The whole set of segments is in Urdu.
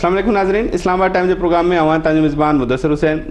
السلام علیکم ناظرین، اسلام آباد ٹائم جو پروگرام میں آواں تاج میزبان مدثر حسین.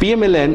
PMLN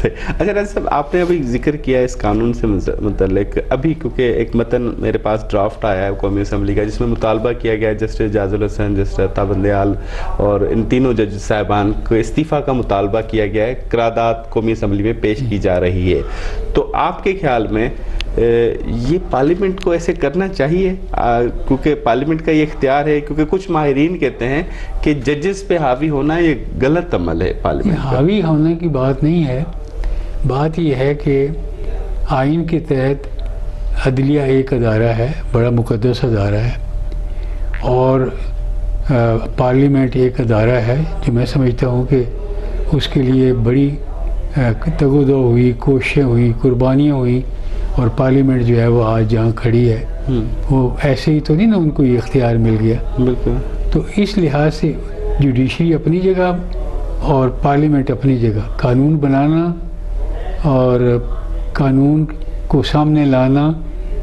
صحیح. اچھا راجہ صاحب، آپ نے ابھی ذکر کیا اس قانون سے متعلق، ابھی کیونکہ ایک متن میرے پاس ڈرافٹ آیا ہے قومی اسمبلی کا، جس میں مطالبہ کیا گیا ہے جسٹس جاز الحسن، جسٹس عطا بندیال اور ان تینوں جج صاحبان کو استعفیٰ کا مطالبہ کیا گیا ہے، قرارداد قومی اسمبلی میں پیش کی جا رہی ہے. تو آپ کے خیال میں یہ پارلیمنٹ کو ایسے کرنا چاہیے؟ کیونکہ پارلیمنٹ کا یہ اختیار ہے، کیونکہ کچھ ماہرین کہتے ہیں کہ ججز پہ حاوی ہونا یہ غلط عمل ہے پارلیمنٹ کا. حاوی ہونے کی بات نہیں ہے، بات یہ ہے کہ آئین کے تحت عدلیہ ایک ادارہ ہے، بڑا مقدس ادارہ ہے، اور پارلیمنٹ ایک ادارہ ہے جو میں سمجھتا ہوں کہ اس کے لیے بڑی تگ و دو ہوئی، کوششیں ہوئی، قربانیاں ہوئی، اور پارلیمنٹ جو ہے وہ آج جہاں کھڑی ہے وہ ایسے ہی تو نہیں نا ان کو یہ اختیار مل گیا. بالکل. تو اس لحاظ سے جوڈیشری اپنی جگہ اور پارلیمنٹ اپنی جگہ، قانون بنانا اور قانون کو سامنے لانا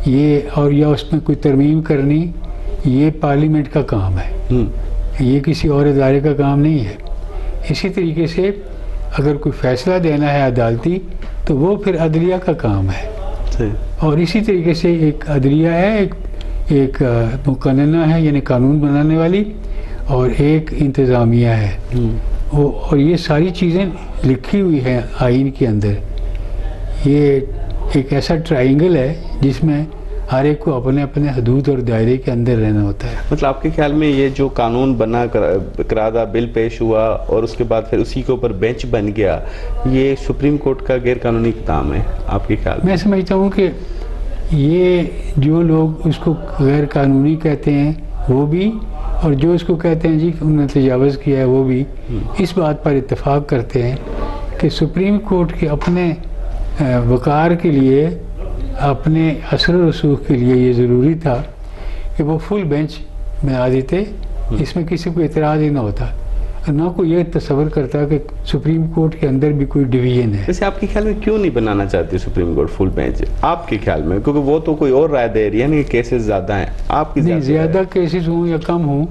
یہ، اور یا اس میں کوئی ترمیم کرنی، یہ پارلیمنٹ کا کام ہے، یہ کسی اور ادارے کا کام نہیں ہے. اسی طریقے سے اگر کوئی فیصلہ دینا ہے عدالتی تو وہ پھر عدلیہ کا کام ہے. اور اسی طریقے سے ایک عدلیہ ہے، ایک مقننہ ہے یعنی قانون بنانے والی، اور ایک انتظامیہ ہے. اور یہ ساری چیزیں لکھی ہوئی ہیں آئین کے اندر. یہ ایک ایسا ٹرائنگل ہے جس میں ہر ایک کو اپنے اپنے حدود اور دائرے کے اندر رہنا ہوتا ہے. مطلب آپ کے خیال میں یہ جو قانون بنا، قرارداد بل پیش ہوا اور اس کے بعد پھر اسی کے اوپر بینچ بن گیا، یہ سپریم کورٹ کا غیر قانونی اقدام ہے آپ کے خیال میں؟ میں سمجھتا ہوں کہ یہ جو لوگ اس کو غیر قانونی کہتے ہیں وہ بھی، اور جو اس کو کہتے ہیں جی انہوں نے تجاوز کیا ہے وہ بھی، اس بات پر اتفاق کرتے ہیں کہ سپریم کورٹ کے اپنے وقار کے لیے، اپنے اثر و رسوخ کے لیے یہ ضروری تھا کہ وہ فل بینچ بنا دیتے، اس میں کسی کو اعتراض ہی نہ ہوتا، نہ کوئی یہ تصور کرتا کہ سپریم کورٹ کے اندر بھی کوئی ڈویژن ہے. ویسے آپ کے خیال میں کیوں نہیں بنانا چاہتی سپریم کورٹ فل بینچ آپ کے خیال میں؟ کیونکہ وہ تو کوئی اور رائے دے رہی ہے نا کہ کیسز زیادہ ہیں. آپ کی زیادہ کیسز ہوں یا کم ہوں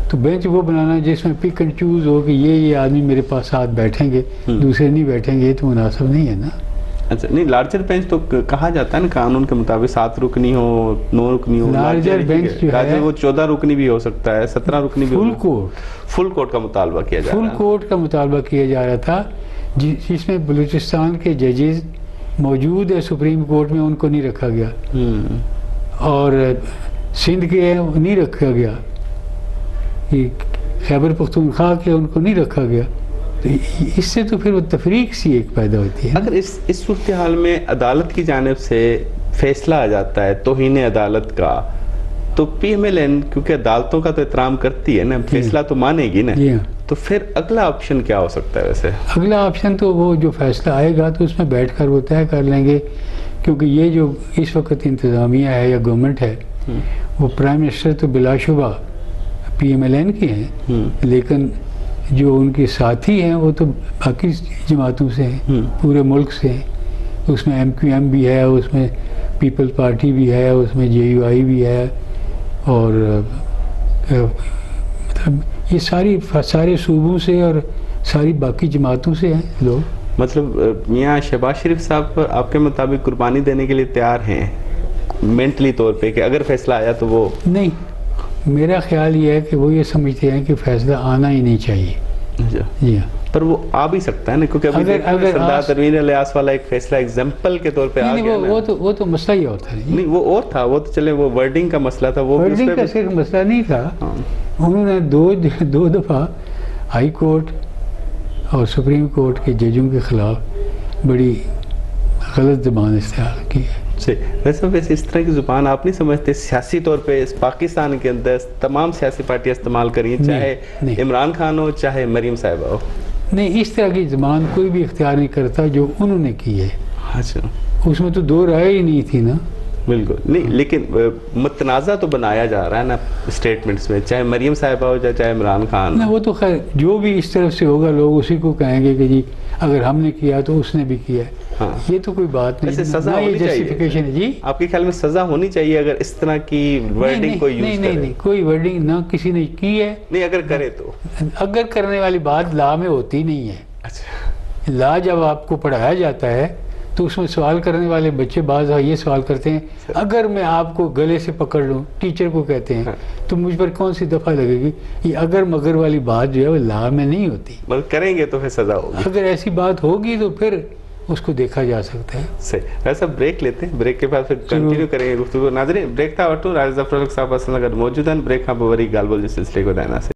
تو بینچ وہ بنانا جس میں پک اینڈ چوز ہو کہ یہ آدمی میرے پاس ساتھ بیٹھیں گے، دوسرے نہیں بیٹھیں گے، یہ تو مناسب نہیں ہے نا. اچھا نہیں، لارجر بینچ تو کہا جاتا ہے نا قانون کے مطابق 7 رکنی ہو، 9 رکنی ہو. لارجر بینچ جو ہے وہ 14 رکنی بھی ہو سکتا ہے، 17 رکنی بھی. فل کورٹ کا مطالبہ کیا جا رہا ہے. فل کورٹ کا مطالبہ کیا جا رہا تھا جس میں بلوچستان کے ججز موجود ہے سپریم کورٹ میں، ان کو نہیں رکھا گیا، اور سندھ کے نہیں رکھا گیا، خیبر پختونخوا کے ان کو نہیں رکھا گیا. اس سے تو پھر وہ تفریق سی ایک پیدا ہوتی ہے. اگر اس صورتحال میں عدالت کی جانب سے فیصلہ آ جاتا ہے توہین عدالت کا، تو پی ایم ایل این کیونکہ عدالتوں کا تو احترام کرتی ہے نا، فیصلہ تو مانے گی نا، تو پھر اگلا آپشن کیا ہو سکتا ہے؟ ویسے اگلا آپشن تو وہ جو فیصلہ آئے گا تو اس میں بیٹھ کر وہ طے کر لیں گے، کیونکہ یہ جو اس وقت انتظامیہ ہے یا گورنمنٹ ہے، وہ پرائم منسٹر تو بلا شبہ پی ایم ایل این کے ہیں، لیکن جو ان کے ساتھی ہیں وہ تو باقی جماعتوں سے ہیں، پورے ملک سے ہیں. اس میں ایم کیو ایم بھی ہے، اس میں پیپل پارٹی بھی ہے، اس میں جے یو آئی بھی ہے، اور مطلب یہ سارے صوبوں سے اور ساری باقی جماعتوں سے ہیں لوگ. مطلب میاں شہباز شریف صاحب آپ کے مطابق قربانی دینے کے لیے تیار ہیں مینٹلی طور پہ کہ اگر فیصلہ آیا تو وہ نہیں؟ میرا خیال یہ ہے کہ وہ یہ سمجھتے ہیں کہ فیصلہ آنا ہی نہیں چاہیے. جی ہاں، پر وہ آ بھی سکتا ہے نا، کیونکہ ابھی سردار تنویر الیاس والا ایک فیصلہ ایگزامپل کے طور پہ آ گیا نا. وہ تو مسئلہ ہی ہوتا ہے. نہیں وہ اور تھا، وہ تو چلے وہ ورڈنگ کا مسئلہ تھا. وہ ورڈنگ کا صرف مسئلہ نہیں تھا، انہوں نے دو دفعہ ہائی کورٹ اور سپریم کورٹ کے ججوں کے خلاف بڑی غلط زبان استعمال کی ہے. ویسے اس طرح کی زبان آپ نہیں سمجھتے سیاسی طور پہ اس پاکستان کے اندر تمام سیاسی پارٹیاں استعمال کری، چاہے عمران خان ہو چاہے مریم صاحبہ ہو؟ نہیں، اس طرح کی زبان کوئی بھی اختیار نہیں کرتا جو انہوں نے کی ہے. اچھا، اس میں تو دو رائے ہی نہیں تھی نا. بالکل نہیں، لیکن متنازع تو بنایا جا رہا ہے نا اسٹیٹمنٹس میں، چاہے مریم صاحبہ ہو چاہے عمران خان. وہ تو خیر جو بھی اس طرف سے ہوگا لوگ اسی کو کہیں گے کہ جی اگر ہم نے کیا تو اس نے بھی کیا. یہ تو کوئی بات نہیں. سزا ہونی چاہیے جی آپ کے خیال میں؟ سزا ہونی چاہیے اگر اس طرح کی ورڈنگ کوئی یوز کرے؟ نہیں، کوئی ورڈنگ نہ کسی نے کی ہے. نہیں، اگر کرے تو؟ اگر کرنے والی بات لا میں ہوتی نہیں ہے. اچھا، لا جب آپ کو پڑھایا جاتا ہے تو اس میں سوال کرنے والے بچے بعض یہ سوال کرتے ہیں اگر میں آپ کو گلے سے پکڑ لوں، ٹیچر کو کہتے ہیں، تو مجھ پر کون سی دفعہ لگے گی؟ یہ اگر مگر والی بات جو ہے وہ لا میں نہیں ہوتی، مگر کریں گے تو پھر سزا ہوگی. اگر ایسی بات ہوگی تو پھر اس کو دیکھا جا سکتا ہے. صحیح. ویسا بریک لیتے ہیں، بریک کے بعد پھر کنٹینیو کریں گے گفتگو. ناظرین بریک تھا وٹو راز ظفر الحق صاحب اصل اگر موجود ہیں، بریک ہاں بوری گال بول جس سلسلے کو دینا سے